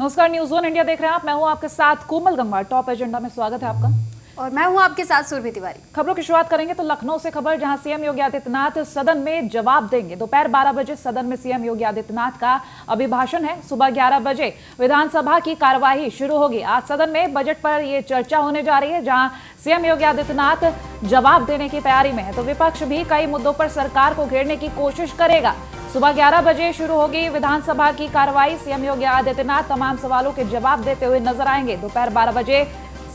नमस्कार, news one India देख रहे हैं आप। मैं हूं आपके साथ कोमल गंगवार। टॉप एजेंडा में स्वागत है आपका। और मैं हूं आपके साथ सुरभि तिवारी। खबरों की शुरुआत करेंगे तो लखनऊ से खबर, जहां सीएम योगी आदित्यनाथ सदन में जवाब देंगे। दोपहर 12 बजे सदन में सीएम योगी आदित्यनाथ का अभिभाषण है। सुबह 11 बजे विधानसभा की कार्यवाही शुरू होगी। आज सदन में बजट पर यह चर्चा होने जा रही है, जहां सीएम योगी आदित्यनाथ जवाब देने की तैयारी में है, तो विपक्ष भी कई मुद्दों पर सरकार को घेरने की कोशिश करेगा। सुबह 11 बजे शुरू होगी विधानसभा की कार्रवाई। सीएम योगी आदित्यनाथ तमाम सवालों के जवाब देते हुए नजर आएंगे। दोपहर 12 बजे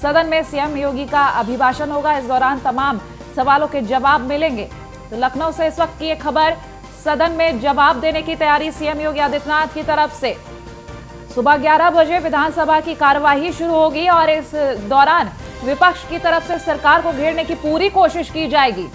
सदन में सीएम योगी का अभिभाषण होगा। इस दौरान तमाम सवालों के जवाब मिलेंगे। तो लखनऊ से इस वक्त की एक खबर, सदन में जवाब देने की तैयारी सीएम योगी आदित्यनाथ की तरफ से। सुबह 11 बजे विधानसभा की कार्यवाही शुरू होगी और इस दौरान विपक्ष की तरफ से सरकार को घेरने की पूरी कोशिश की जाएगी।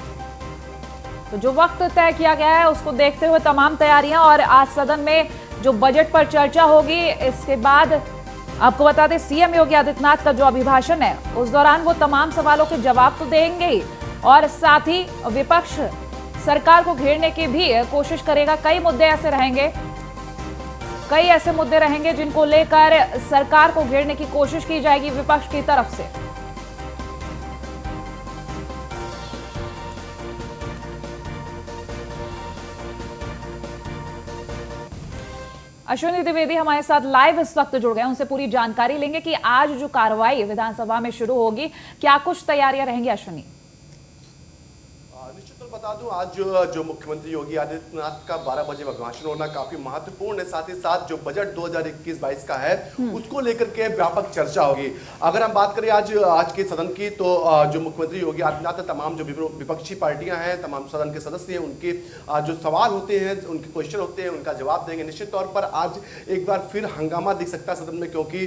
तो जो वक्त तय किया गया है उसको देखते हुए तमाम तैयारियां, और आज सदन में जो बजट पर चर्चा होगी, इसके बाद आपको बता दें सीएम योगी आदित्यनाथ का जो अभिभाषण है उस दौरान वो तमाम सवालों के जवाब तो देंगे ही, और साथ ही विपक्ष सरकार को घेरने की भी कोशिश करेगा। कई ऐसे मुद्दे रहेंगे जिनको लेकर सरकार को घेरने की कोशिश की जाएगी विपक्ष की तरफ से। अश्विनी द्विवेदी हमारे साथ लाइव इस वक्त जुड़ गए। उनसे पूरी जानकारी लेंगे कि आज जो कार्रवाई विधानसभा में शुरू होगी, क्या कुछ तैयारियां रहेंगी। अश्विनी, निश्चित तौर बता दूं, आज जो मुख्यमंत्री योगी आदित्यनाथ का 12 बजे अभिभाषण होना काफी महत्वपूर्ण है। साथ ही साथ जो बजट 2021-22 का है उसको लेकर के व्यापक चर्चा होगी। अगर हम बात करें आज के सदन की, तो जो मुख्यमंत्री योगी आदित्यनाथ, तमाम जो विपक्षी पार्टियां हैं, तमाम सदन के सदस्य हैं, उनके जो सवाल होते हैं, उनके क्वेश्चन होते हैं, उनका जवाब देंगे। निश्चित तौर पर आज एक बार फिर हंगामा दिख सकता है सदन में, क्योंकि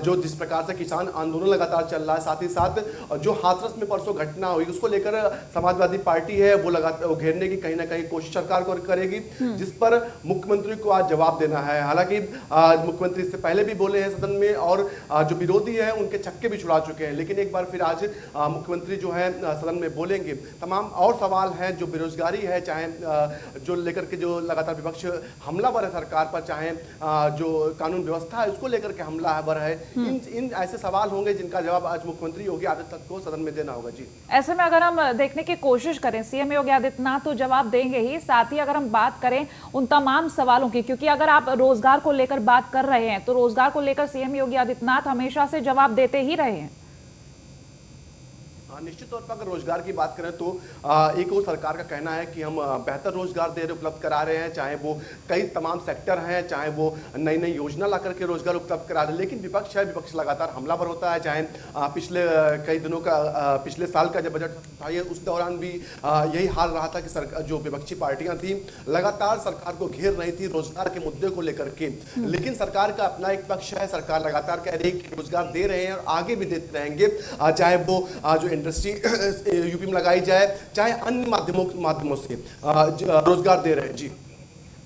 जो जिस प्रकार से किसान आंदोलन लगातार चल रहा है, साथ ही साथ जो हाथरस में परसों घटना हुई उसको लेकर समाजवादी पार्टी है वो लगातार घेरने की कहीं ना कहीं कोशिश सरकार को करेगी, जिस पर मुख्यमंत्री को आज जवाब देना है। हालांकि मुख्यमंत्री इससे पहले भी बोले हैं सदन में, और जो विरोधी है उनके छक्के भी छुड़ा चुके हैं, लेकिन एक बार फिर आज मुख्यमंत्री जो है सदन में बोलेंगे। तमाम और सवाल हैं, जो बेरोजगारी है, चाहे जो लेकर के जो लगातार विपक्ष हमलावर है सरकार पर, चाहे जो कानून व्यवस्था है उसको लेकर के हमलावर है, इन ऐसे सवाल होंगे जिनका जवाब आज मुख्यमंत्री योगी आदित्यनाथ को सदन में देना होगा। जी, ऐसे में अगर हम देखने की कोशिश करें, सीएम योगी आदित्यनाथ तो जवाब देंगे ही, साथ ही अगर हम बात करें उन तमाम सवालों की, क्योंकि अगर आप रोजगार को लेकर बात कर रहे हैं तो रोजगार को लेकर सीएम योगी आदित्यनाथ हमेशा से जवाब देते ही रहे हैं। निश्चित तौर पर अगर रोजगार की बात करें तो एक और सरकार का कहना है कि हम बेहतर रोजगार उपलब्ध करा रहे हैं, चाहे वो कई तमाम सेक्टर हैं, चाहे वो नई नई योजना ला करके रोजगार उपलब्ध करा रहे हैं। लेकिन विपक्ष लगातार हमलावर होता है, चाहे पिछले कई दिनों का पिछले साल का जब बजट था उस दौरान भी यही हाल रहा था कि सरकार जो विपक्षी पार्टियां थी लगातार सरकार को घेर रही थी रोजगार के मुद्दे को लेकर के। लेकिन सरकार का अपना एक पक्ष है, सरकार लगातार कह रही है कि रोजगार दे रहे हैं और आगे भी देते रहेंगे, चाहे वो जो इंडस्ट्री यूपी में लगाई जाए, चाहे अन्य माध्यमों से रोजगार दे रहे हैं। जी,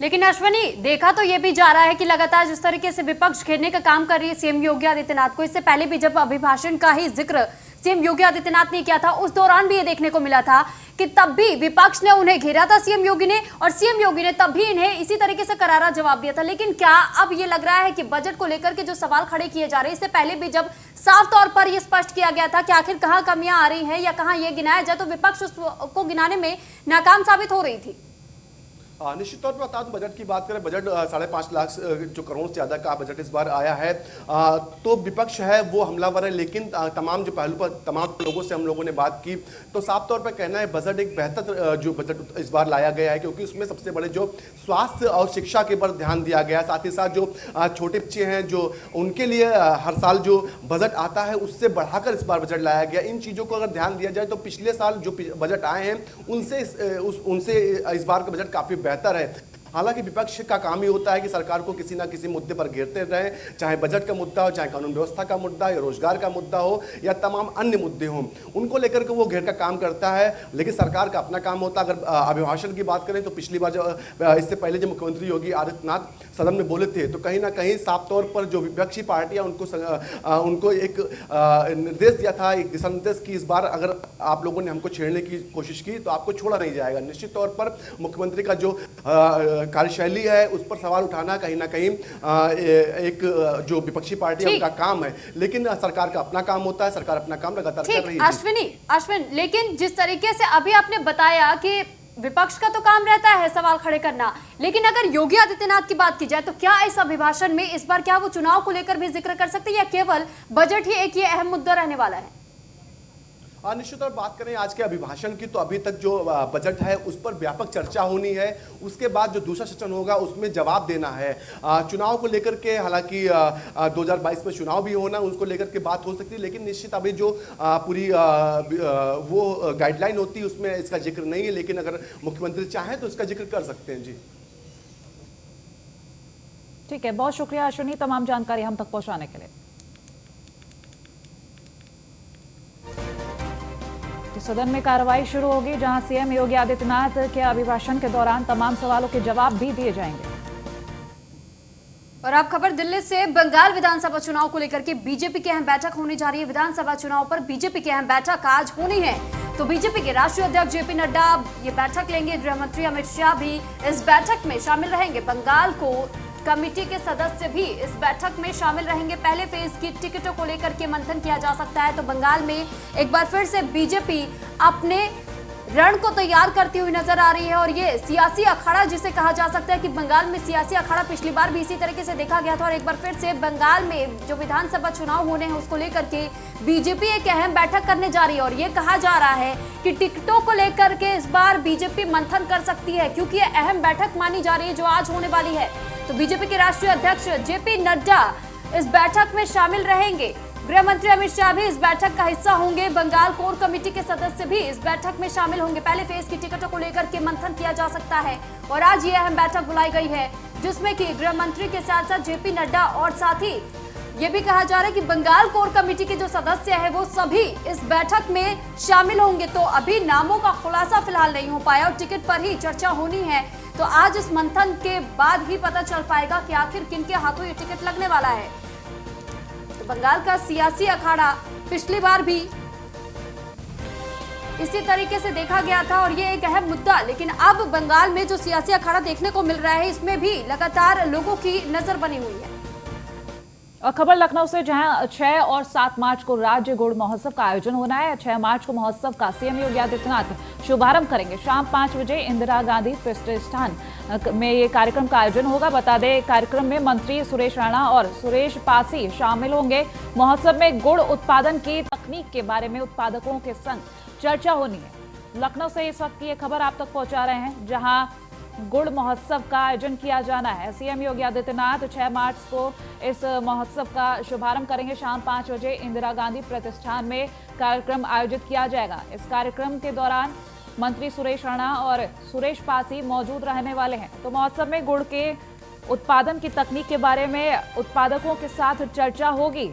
लेकिन अश्विनी, देखा तो ये भी जा रहा है कि लगातार जिस तरीके से विपक्ष घेरने का काम कर रही है सीएम योगी आदित्यनाथ को, इससे पहले भी जब अभिभाषण का ही जिक्र सीएम योगी आदित्यनाथ ने किया था उस दौरान भी ये देखने को मिला था कि तब भी विपक्ष ने उन्हें घेरा था सीएम योगी ने, और सीएम योगी ने तब भी इन्हें इसी तरीके से करारा जवाब दिया था। लेकिन क्या अब ये लग रहा है कि बजट को लेकर के जो सवाल खड़े किए जा रहे हैं, इससे पहले भी जब साफ तौर पर यह स्पष्ट किया गया था कि आखिर कहां कमियां आ रही हैं या कहां ये गिनाया जाए, तो विपक्ष उसको गिनाने में नाकाम साबित हो रही थी। निश्चित तौर पर बता दूं, बजट की बात करें, बजट 5.5 लाख जो करोड़ से ज्यादा का बजट इस बार आया है, तो विपक्ष है वो हमलावर है। लेकिन तमाम जो पहलू पर तमाम लोगों से हम लोगों ने बात की तो साफ तौर पर कहना है बजट एक बेहतर जो बजट इस बार लाया गया है, क्योंकि उसमें सबसे बड़े जो स्वास्थ्य और शिक्षा के पर ध्यान दिया गया है। साथ ही साथ जो छोटे बच्चे हैं जो उनके लिए हर साल जो बजट आता है उससे बढ़ाकर इस बार बजट लाया गया। इन चीजों को अगर ध्यान दिया जाए तो पिछले साल जो बजट आए हैं उनसे इस बार का बजट काफी बेहतर है। हालांकि विपक्ष का काम ही होता है कि सरकार को किसी ना किसी मुद्दे पर घेरते रहें, चाहे बजट का मुद्दा हो, चाहे कानून व्यवस्था का मुद्दा या रोजगार का मुद्दा हो या तमाम अन्य मुद्दे हों, उनको लेकर के वो घेर का काम करता है। लेकिन सरकार का अपना काम होता है। अगर अभिभाषण की बात करें तो पिछली बार इससे पहले जब मुख्यमंत्री योगी आदित्यनाथ सदन में बोले थे तो कहीं ना कहीं साफ तौर पर जो विपक्षी पार्टियां उनको एक निर्देश दिया था, एक दिशा निर्देश की इस बार अगर आप लोगों ने हमको छेड़ने की कोशिश की तो आपको छोड़ा नहीं जाएगा। निश्चित तौर पर मुख्यमंत्री का जो कार्यशैली है उस पर सवाल उठाना कहीं ना कहीं एक जो विपक्षी पार्टी है उनका काम है, लेकिन सरकार का अपना काम होता है, सरकार अपना काम लगातार कर रही है। अश्विन, लेकिन जिस तरीके से अभी आपने बताया कि विपक्ष का तो काम रहता है सवाल खड़े करना, लेकिन अगर योगी आदित्यनाथ की बात की जाए तो क्या इस अभिभाषण में इस बार क्या वो चुनाव को लेकर भी जिक्र कर सकते हैं या केवल बजट ही एक ये अहम मुद्दा रहने वाला है? निश्चित तौर बात करें आज के अभिभाषण की तो अभी तक जो बजट है उस पर व्यापक चर्चा होनी है, उसके बाद जो दूसरा सेशन होगा उसमें जवाब देना है। चुनाव को लेकर के हालांकि 2022 में चुनाव भी होना, उसको लेकर के बात हो सकती है, लेकिन निश्चित अभी जो पूरी वो गाइडलाइन होती है उसमें इसका जिक्र नहीं है, लेकिन अगर मुख्यमंत्री चाहें तो इसका जिक्र कर सकते हैं। जी ठीक है, बहुत शुक्रिया अश्विनी तमाम जानकारी हम तक पहुंचाने के लिए। सदन में कार्रवाई शुरू होगी, जहां सीएम योगी आदित्यनाथ के अभिभाषण के दौरान तमाम सवालों के जवाब भी दिए जाएंगे। और अब खबर दिल्ली से, बंगाल विधानसभा चुनाव को लेकर के बीजेपी की अहम बैठक होने जा रही है। विधानसभा चुनाव पर बीजेपी की अहम बैठक आज होनी है, तो बीजेपी के राष्ट्रीय अध्यक्ष जेपी नड्डा ये बैठक लेंगे। गृह मंत्री अमित शाह भी इस बैठक में शामिल रहेंगे। बंगाल को कमेटी के सदस्य भी इस बैठक में शामिल रहेंगे। पहले फेज की टिकटों को लेकर के मंथन किया जा सकता है, तो बंगाल में एक बार फिर से बीजेपी अपने रण को तैयार करती हुई नजर आ रही है। और ये सियासी अखाड़ा जिसे कहा जा सकता है कि बंगाल में सियासी अखाड़ा पिछली बार भी इसी तरीके से देखा गया था, और एक बार फिर से बंगाल में जो विधानसभा चुनाव होने हैं उसको लेकर के बीजेपी एक अहम बैठक करने जा रही है। और ये कहा जा रहा है कि टिकटों को लेकर के इस बार बीजेपी मंथन कर सकती है, क्योंकि ये अहम बैठक मानी जा रही है जो आज होने वाली है। तो बीजेपी के राष्ट्रीय अध्यक्ष जेपी नड्डा इस बैठक में शामिल रहेंगे। गृह मंत्री अमित शाह भी इस बैठक का हिस्सा होंगे। बंगाल कोर कमेटी के सदस्य भी इस बैठक में शामिल होंगे। पहले फेज की टिकटों को लेकर के मंथन किया जा सकता है, और आज ये अहम बैठक बुलाई गई है, जिसमें कि गृह मंत्री के साथ साथ जेपी नड्डा और साथ ही ये भी कहा जा रहा है कि बंगाल कोर कमेटी के जो सदस्य है वो सभी इस बैठक में शामिल होंगे। तो अभी नामों का खुलासा फिलहाल नहीं हो पाया और टिकट पर ही चर्चा होनी है, तो आज इस मंथन के बाद ही पता चल पाएगा कि आखिर किनके हाथों ये टिकट लगने वाला है। तो बंगाल का सियासी अखाड़ा पिछली बार भी इसी तरीके से देखा गया था और ये एक अहम मुद्दा, लेकिन अब बंगाल में जो सियासी अखाड़ा देखने को मिल रहा है इसमें भी लगातार लोगों की नजर बनी हुई है। और खबर लखनऊ से, जहां 6 और 7 मार्च को राज्य गुड़ महोत्सव का आयोजन होना है। 6 मार्च को महोत्सव का सीएम योगी आदित्यनाथ शुभारंभ करेंगे। शाम 5 बजे इंदिरा गांधी प्रतिष्ठान में ये कार्यक्रम का आयोजन होगा। बता दें, कार्यक्रम में मंत्री सुरेश राणा और सुरेश पासी शामिल होंगे। महोत्सव में गुड़ उत्पादन की तकनीक के बारे में उत्पादकों के संग चर्चा होनी है। लखनऊ से इस वक्त की ये खबर आप तक पहुंचा रहे हैं, जहां गुड़ महोत्सव का आयोजन किया जाना है। सीएम योगी आदित्यनाथ 6 मार्च को इस महोत्सव का शुभारंभ करेंगे। शाम 5 बजे इंदिरा गांधी प्रतिष्ठान में कार्यक्रम आयोजित किया जाएगा। इस कार्यक्रम के दौरान मंत्री सुरेश राणा और सुरेश पासी मौजूद रहने वाले हैं। तो महोत्सव में गुड़ के उत्पादन की तकनीक के बारे में उत्पादकों के साथ चर्चा होगी।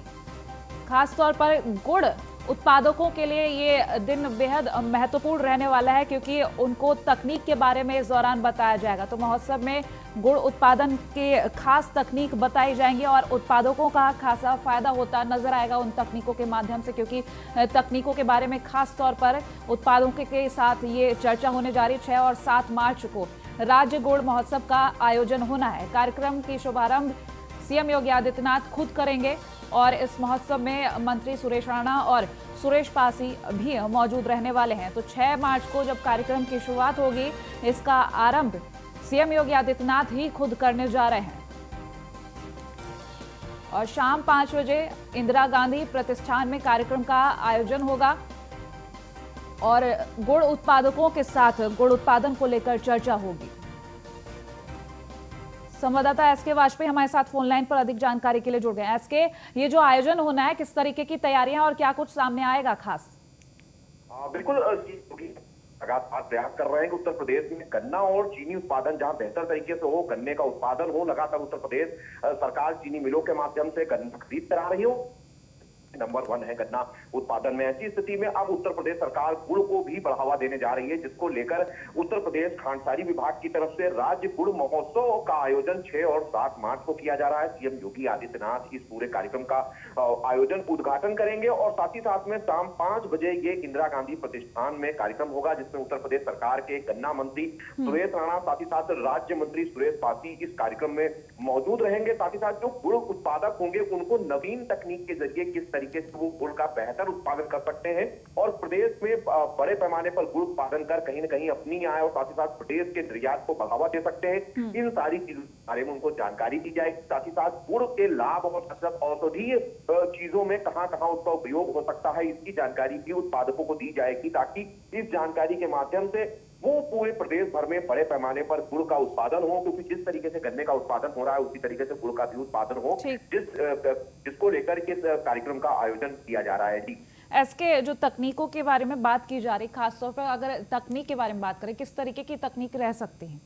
खासतौर पर गुड़ उत्पादकों के लिए ये दिन बेहद महत्वपूर्ण रहने वाला है, क्योंकि उनको तकनीक के बारे में इस दौरान बताया जाएगा। तो महोत्सव में गुड़ उत्पादन के खास तकनीक बताई जाएंगी और उत्पादकों का खासा फायदा होता नजर आएगा उन तकनीकों के माध्यम से, क्योंकि तकनीकों के बारे में खास तौर पर उत्पादकों के साथ ये चर्चा होने जा रही है। 6 और 7 मार्च को राज्य गुड़ महोत्सव का आयोजन होना है। कार्यक्रम की शुभारंभ सीएम योगी आदित्यनाथ खुद करेंगे और इस महोत्सव में मंत्री सुरेश राणा और सुरेश पासी भी मौजूद रहने वाले हैं। तो 6 मार्च को जब कार्यक्रम की शुरुआत होगी, इसका आरंभ सीएम योगी आदित्यनाथ ही खुद करने जा रहे हैं। और शाम 5 बजे इंदिरा गांधी प्रतिष्ठान में कार्यक्रम का आयोजन होगा और गुड़ उत्पादकों के साथ गुड़ उत्पादन को लेकर चर्चा होगी। संवाददाता एसके वाजपेयी हमारे साथ फोन लाइन पर अधिक जानकारी के लिए जुड़ गए। एसके, ये जो आयोजन होना है, किस तरीके की तैयारियां और क्या कुछ सामने आएगा खास? बिल्कुल, लगातार प्रयास कर रहे हैं कि उत्तर प्रदेश में गन्ना और चीनी उत्पादन जहां बेहतर तरीके से हो, गन्ने का उत्पादन हो, लगातार उत्तर प्रदेश सरकार चीनी मिलों के माध्यम से गन्ना खरीद करा रही हो। नंबर 1 है गन्ना उत्पादन में। ऐसी स्थिति में अब उत्तर प्रदेश सरकार गुड़ को भी बढ़ावा देने जा रही है, जिसको लेकर उत्तर प्रदेश खांडसारी विभाग की तरफ से राज्य गुड़ महोत्सव का आयोजन 6 और 7 मार्च को किया जा रहा है। सीएम योगी आदित्यनाथ इस पूरे कार्यक्रम का आयोजन उद्घाटन करेंगे और साथ ही साथ में शाम 5 बजे ये इंदिरा गांधी प्रतिष्ठान में कार्यक्रम होगा, जिसमें उत्तर प्रदेश सरकार के गन्ना मंत्री सुरेश राणा, साथ ही साथ राज्य मंत्री सुरेश पासी इस कार्यक्रम में मौजूद रहेंगे। साथ ही साथ जो गुड़ उत्पादक होंगे उनको नवीन तकनीक के जरिए किस तरीके से वो गुड़ का बेहतर उत्पादन कर सकते हैं और प्रदेश में बड़े पैमाने पर गुड़ उत्पादन कर कहीं न कहीं अपनी आय और साथ ही साथ प्रदेश के निर्यात को बढ़ावा दे सकते हैं। इन सारी चीजों के बारे में उनको जानकारी दी जाएगी। साथ ही साथ गुड़ के लाभ और औषधीय चीजों में कहां कहां उसका उपयोग हो सकता है, इसकी जानकारी भी उत्पादकों को दी जाएगी, ताकि इस जानकारी के माध्यम से वो पूरे प्रदेश भर में बड़े पैमाने पर गुड़ का उत्पादन हो, क्योंकि जिस तरीके से गन्ने का उत्पादन हो रहा है उसी तरीके से गुड़ का भी उत्पादन हो, जिसको लेकर के कार्यक्रम का आयोजन किया जा रहा है। जी इसके जो तकनीकों के बारे में बात की जा रही, खासतौर पर अगर तकनीक के बारे में बात करें, किस तरीके की तकनीक रह सकती है?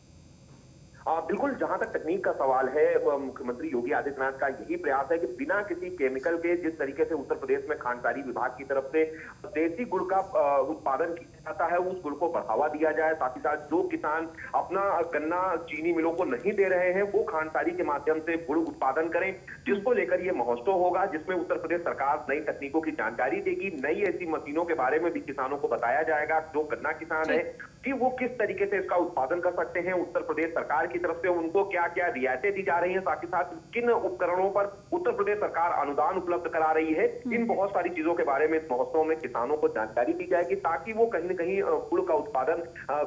बिल्कुल, जहां तक तकनीक का सवाल है, मुख्यमंत्री योगी आदित्यनाथ का यही प्रयास है कि बिना किसी केमिकल के जिस तरीके से उत्तर प्रदेश में खांडसारी विभाग की तरफ से देसी गुड़ का उत्पादन किया जाता है, उस गुड़ को बढ़ावा दिया जाए। साथ ही साथ जो किसान अपना गन्ना चीनी मिलों को नहीं दे रहे हैं वो खांडसारी के माध्यम से गुड़ उत्पादन करें, जिसको लेकर ये महोत्सव होगा, जिसमें उत्तर प्रदेश सरकार नई तकनीकों की जानकारी देगी। नई ऐसी मशीनों के बारे में भी किसानों को बताया जाएगा, जो गन्ना किसान है कि वो किस तरीके से इसका उत्पादन कर सकते हैं। उत्तर प्रदेश सरकार की तरफ से उनको क्या क्या रियायतें दी जा रही हैं, साथ ही साथ किन उपकरणों पर उत्तर प्रदेश सरकार अनुदान उपलब्ध करा रही है, इन बहुत सारी चीजों के बारे में इस महोत्सव में किसानों को जानकारी दी जाएगी, ताकि वो कहीं न कहीं गुड़ का उत्पादन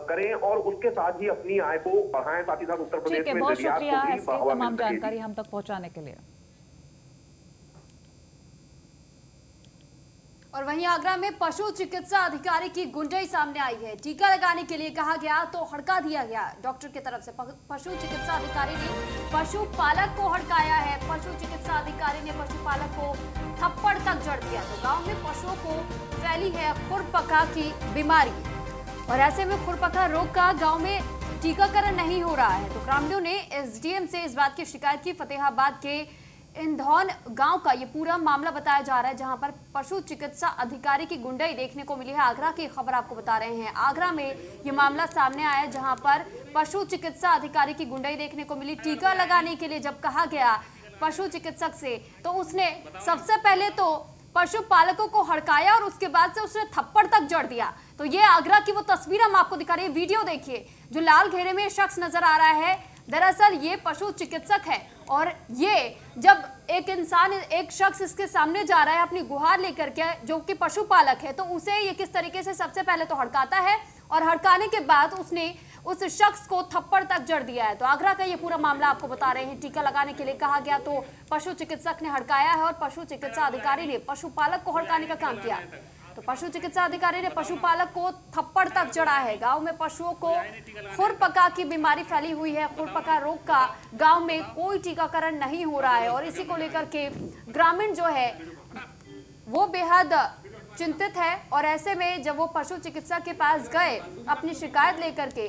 करें और उसके साथ ही अपनी आय को बढ़ाएं। साथ ही साथ उत्तर प्रदेश में बहुत निर्यात शुक्रिया को भी इसकी बढ़ावा तमाम मिल सके। जानकारी हम तक पहुंचाने के लिए। और वहीं आगरा में पशु चिकित्सा अधिकारी की गुंडई सामने आई है। टीका लगाने के लिए कहा गया तो हड़का दिया गया। डॉक्टर की तरफ से पशु चिकित्सा अधिकारी ने पशुपालक को हड़काया है। पशु चिकित्सा अधिकारी ने पशुपालक को थप्पड़ तक जड़ दिया। तो गांव में पशुओं को फैली है खुरपका की बीमारी और ऐसे में खुरपका रोग का गांव में टीकाकरण नहीं हो रहा है। तो ग्रामीणों ने एसडीएम से इस बात की शिकायत की। फतेहाबाद के इंधौन गांव का ये पूरा मामला बताया जा रहा है, जहां पर पशु चिकित्सा अधिकारी की गुंडई देखने को मिली है। आगरा की खबर आपको बता रहे हैं। आगरा में ये मामला सामने आया है, जहां पर पशु चिकित्सा अधिकारी की गुंडई देखने को मिली। टीका लगाने के लिए जब कहा गया पशु चिकित्सक से, तो उसने सबसे पहले तो पशुपालकों को हड़काया और उसके बाद से उसने थप्पड़ तक जड़ दिया। तो ये आगरा की वो तस्वीर हम आपको दिखा रहे हैं। वीडियो देखिए, जो लाल घेरे में शख्स नजर आ रहा है, दरअसल ये पशु चिकित्सक है और ये जब एक शख्स इसके सामने जा रहा है अपनी गुहार लेकर के, जो कि पशुपालक है, तो उसे ये किस तरीके से सबसे पहले तो हड़काता है और हड़काने के बाद उसने उस शख्स को थप्पड़ तक जड़ दिया है। तो आगरा का ये पूरा मामला आपको बता रहे हैं। टीका लगाने के लिए कहा गया तो पशु चिकित्सक ने हड़काया है और पशु चिकित्सा अधिकारी ने पशुपालक को हड़काने का काम किया। तो पशु चिकित्सा अधिकारी ने पशुपालक को थप्पड़ तक जड़ा है। गांव में पशुओं को खुरपका की बीमारी फैली हुई है। खुरपका रोग का गांव में कोई टीकाकरण नहीं हो रहा है और इसी को लेकर के ग्रामीण जो है वो बेहद चिंतित है। और ऐसे में जब वो पशु चिकित्सक के पास गए अपनी शिकायत लेकर के,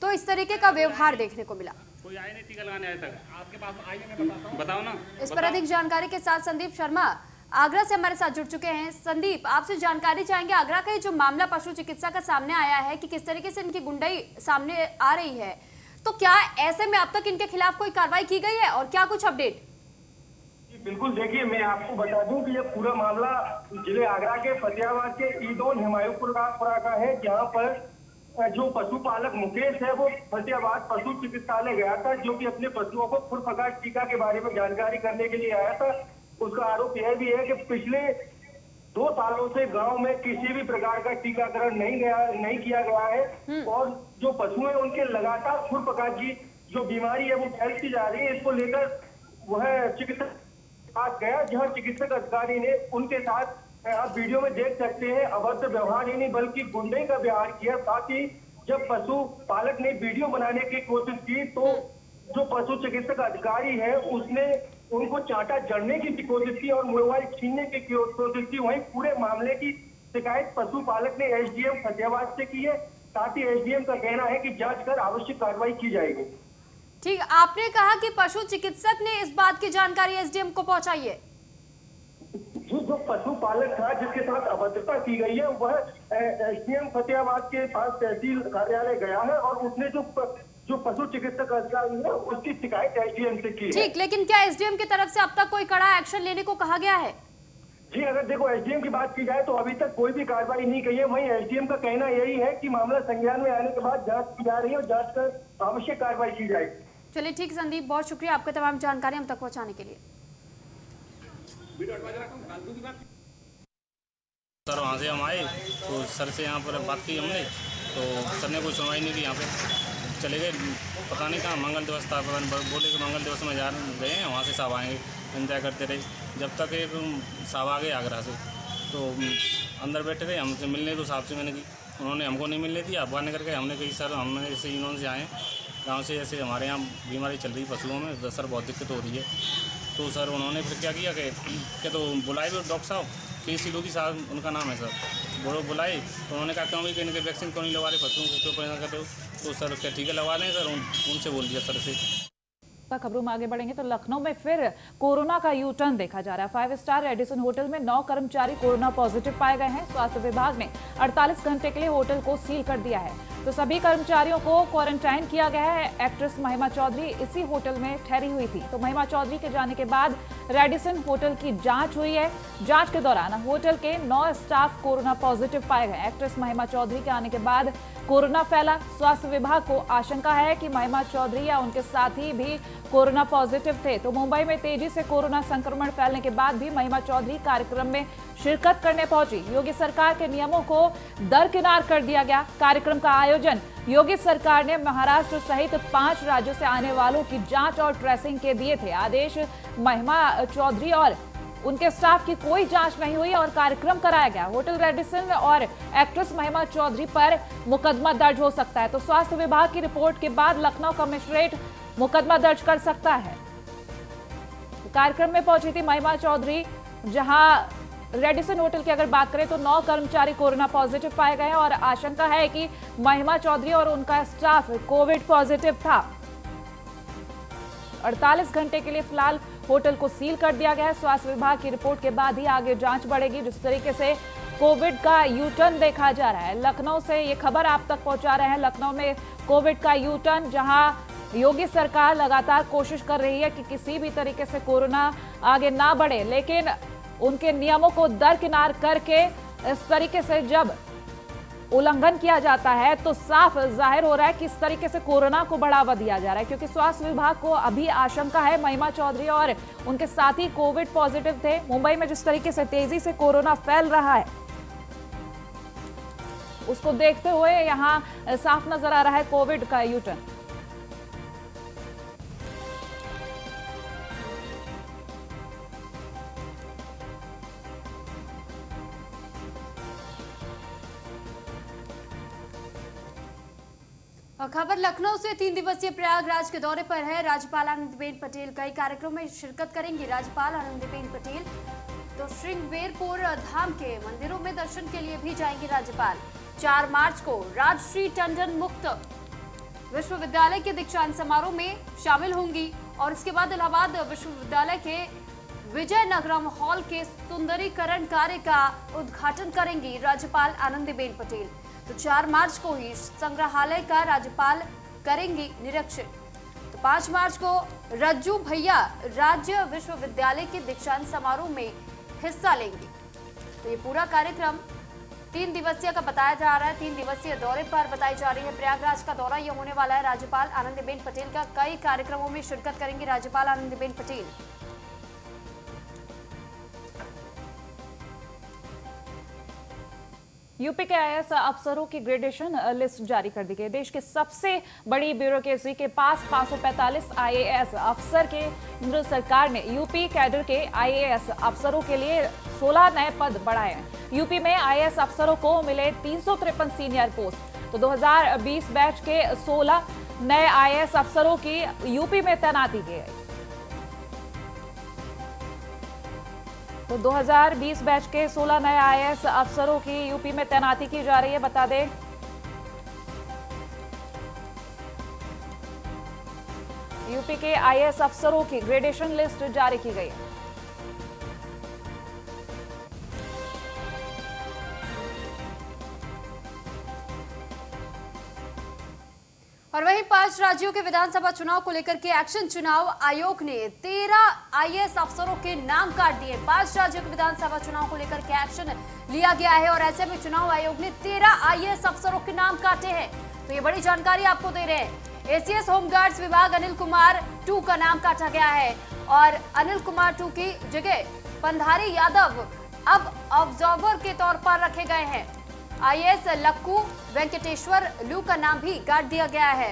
तो इस तरीके का व्यवहार देखने को मिला। कोई आए नहीं टीका लगाने, आए तक आपके पास आए नहीं, मैं बताता हूं। बताओ ना। इस पर अधिक जानकारी के साथ संदीप शर्मा आगरा से हमारे साथ जुड़ चुके हैं। संदीप, आपसे जानकारी चाहेंगे आगरा का जो मामला पशु चिकित्सा का सामने आया है कि किस तरीके से इनकी गुंडाई सामने आ रही है, तो क्या ऐसे में अब तक इनके खिलाफ कोई कार्रवाई की गई है और क्या कुछ अपडेट? बिल्कुल, देखिए मैं आपको बता दूं कि ये पूरा मामला जिले आगरा के फतेहाबाद के ईदौन हिमायूपुर का है, जहां पर जो पशुपालक मुकेश है वो फतेहाबाद पशु चिकित्सालय गया था, जो कि अपने पशुओं को खुरपका टीका के बारे में जानकारी करने के लिए आया था। उसका आरोप यह भी है कि पिछले 2 सालों से गांव में किसी भी प्रकार का टीकाकरण नहीं किया गया है और जो पशु है उनके लगातार खुरपका की जो बीमारी है वो फैलती जा रही है। इसको लेकर वह चिकित्सक पास गया, जहां चिकित्सक अधिकारी ने उनके साथ, आप वीडियो में देख सकते हैं, अभद्र व्यवहार ही नहीं बल्कि गुंडे का व्यवहार किया। साथ ही जब पशुपालक ने वीडियो बनाने की कोशिश की तो जो पशु चिकित्सक अधिकारी है उसने उनको चांटा जड़ने की कोशिश की और मोबाइल छीनने की कोशिश की। वहीं पूरे मामले की शिकायत पशुपालक ने एसडीएम फतेहाबाद से की है। साथ ही एसडीएम का कहना है कि जांच कर आवश्यक कार्रवाई की जाएगी। ठीक, आपने कहा कि पशु चिकित्सक ने इस बात की जानकारी एसडीएम को पहुंचाई है। ये जो पशुपालक था जिसके साथ अभद्रता की गई है वह एसडीएम फतेहाबाद के पास तहसील कार्यालय गया है और उसने जो पशु चिकित्सक अधिकारी है उसकी शिकायत एसडीएम से की है। ठीक, लेकिन क्या एसडीएम की तरफ से अब तक कोई कड़ा एक्शन लेने को कहा गया है? जी, अगर देखो एसडीएम की बात की जाए तो अभी तक कोई भी कार्रवाई नहीं की है। वहीं एसडीएम का कहना यही है कि मामला संज्ञान में आने के बाद जांच की जा रही है और जांच कर आवश्यक कार्रवाई की जाएगी। चलिए ठीक संदीप, बहुत शुक्रिया आपका तमाम जानकारी हम तक पहुंचाने के लिए। सर वहाँ से हम आए तो सर से यहाँ पर बात की हमने, तो सर ने कोई सुनवाई नहीं की। यहाँ पे चले गए, पता नहीं कहाँ मंगल दिवस था, पता नहीं बोले कि मंगल दिवस में जा रहे हैं, वहाँ से साहब आएंगे। एंजॉय करते रहे जब तक एक साहब आ गए आगरा से, तो अंदर बैठे थे, हमसे मिलने तो साहब से मैंने की, उन्होंने हमको नहीं मिलने दिया। बात करके हमने कही सर हमने ऐसे इन्होंने से आए गाँव से, ऐसे हमारे यहाँ बीमारी चल रही पशुओं में, तो सर बहुत दिक्कत हो रही है। तो सर उन्होंने फिर क्या किया कि तो बुलाए भी डॉक्टर साहब, केसी लोधी साहब उनका नाम है सर, वो बुलाए तो उन्होंने कहा क्यों भी कहीं के वैक्सीन क्यों नहीं लगवा रहे पशुओं को, क्यों परेशान करते हो? तो सर क्या ठीक है लगवा लें सर, उनसे बोल दिया सर से। खबरों में आगे बढ़ेंगे तो लखनऊ में फिर कोरोना का यू टर्न देखा जा रहा है। 5 स्टार रेडिसन होटल में 9 कर्मचारी कोरोना पॉजिटिव पाए गए हैं। स्वास्थ्य विभाग ने 48 घंटे के लिए होटल को सील कर दिया है, तो सभी कर्मचारियों को क्वारंटाइन किया गया है। एक्ट्रेस महिमा चौधरी इसी होटल में ठहरी हुई थी, तो महिमा चौधरी के जाने के बाद रेडिसन होटल की जांच हुई है। जांच के दौरान होटल के 9 स्टाफ कोरोना पॉजिटिव पाए गए। एक्ट्रेस महिमा चौधरी के आने के बाद कोरोना फैला। स्वास्थ्य विभाग को आशंका है कि महिमा चौधरी या उनके साथी भी कोरोना पॉजिटिव थे, तो मुंबई में तेजी से कोरोना संक्रमण फैलने के बाद भी महिमा चौधरी कार्यक्रम में शिरकत करने पहुंची। योगी सरकार के नियमों को दरकिनार कर दिया गया। कार्यक्रम का आयोजन योगी सरकार ने महाराष्ट्र सहित 5 राज्यों से आने वालों की जांच और ट्रेसिंग के दिए थे आदेश। महिमा चौधरी और उनके स्टाफ की कोई जांच नहीं हुई और कार्यक्रम कराया गया। होटल रेडिसन और एक्ट्रेस महिमा चौधरी पर मुकदमा दर्ज हो सकता है, तो स्वास्थ्य विभाग की रिपोर्ट के बाद लखनऊ कमिश्नरेट मुकदमा दर्ज कर सकता है। कार्यक्रम में पहुंची थी महिमा चौधरी, जहां रेडिसन होटल की अगर बात करें तो 9 कर्मचारी कोरोना पॉजिटिव पाए गए हैं और आशंका है कि महिमा चौधरी और उनका स्टाफ कोविड पॉजिटिव था। 48 घंटे के लिए फिलहाल होटल को सील कर दिया गया है। स्वास्थ्य विभाग की रिपोर्ट के बाद ही आगे जांच बढ़ेगी। जिस तरीके से कोविड का यू टर्न देखा जा रहा है, लखनऊ से ये खबर आप तक पहुंचा रहे हैं। लखनऊ में कोविड का यू टर्न, जहां योगी सरकार लगातार कोशिश कर रही है कि किसी भी तरीके से कोरोना आगे ना बढ़े, लेकिन उनके नियमों को दरकिनार करके इस तरीके से जब उल्लंघन किया जाता है तो साफ जाहिर हो रहा है कि इस तरीके से कोरोना को बढ़ावा दिया जा रहा है, क्योंकि स्वास्थ्य विभाग को अभी आशंका है महिमा चौधरी और उनके साथी कोविड पॉजिटिव थे। मुंबई में जिस तरीके से तेजी से कोरोना फैल रहा है उसको देखते हुए यहां साफ नजर आ रहा है कोविड का यू टर्न। खबर लखनऊ से 3 दिवसीय प्रयागराज के दौरे पर है। राज्यपाल आनंदीबेन पटेल कई कार्यक्रमों में शिरकत करेंगी। राज्यपाल आनंदीबेन पटेल तो श्रृंगेरपुर धाम के मंदिरों में दर्शन के लिए भी जाएंगी। राज्यपाल 4 मार्च को राजश्री टंडन मुक्त विश्वविद्यालय के दीक्षांत समारोह में शामिल होंगी और इसके बाद इलाहाबाद विश्वविद्यालय के विजयनगरम हॉल के सुंदरीकरण कार्य का उद्घाटन करेंगी राज्यपाल आनंदीबेन पटेल। तो 4 मार्च को ही संग्रहालय का राज्यपाल करेंगी निरीक्षण। तो 5 मार्च को रज्जू भैया राज्य विश्वविद्यालय के दीक्षांत समारोह में हिस्सा लेंगे। तो ये पूरा कार्यक्रम 3 दिवसीय का बताया जा रहा है। 3 दिवसीय दौरे पर बताई जा रही है प्रयागराज का दौरा ये होने वाला है। राज्यपाल आनंदीबेन पटेल का कई कार्यक्रमों में शिरकत करेंगी राज्यपाल आनंदीबेन पटेल। यूपी के आईएएस अफसरों की ग्रेडेशन लिस्ट जारी कर दी गई। देश की सबसे बड़ी ब्यूरोक्रेसी के पास 545 आईएएस अफसर के केंद्र सरकार ने यूपी कैडर के आईएएस अफसरों के लिए 16 नए पद बढ़ाए हैं। यूपी में आईएएस अफसरों को मिले 353 सीनियर पोस्ट। तो 2020 बैच के 16 नए आईएएस अफसरों की यूपी में तैनाती की गई। तो 2020 बैच के 16 नए आईएएस अफसरों की यूपी में तैनाती की जा रही है। बता दें यूपी के आईएएस अफसरों की ग्रेडेशन लिस्ट जारी की गई है। और वहीं 5 राज्यों के विधानसभा चुनाव को लेकर के एक्शन चुनाव आयोग ने 13 आईएएस अफसरों के नाम काट दिए। 5 राज्यों के विधानसभा चुनाव को लेकर के एक्शन लिया गया है और ऐसे में चुनाव आयोग ने 13 आईएएस अफसरों के नाम काटे हैं। तो ये बड़ी जानकारी आपको दे रहे हैं। एसीएस होमगार्ड्स विभाग अनिल कुमार 2 का नाम काटा गया है और अनिल कुमार 2 की जगह पंधारी यादव अब ऑब्जर्वर के तौर पर रखे गए हैं। आईएएस लक्कू वेंकटेश्वर लू का नाम भी काट दिया गया है।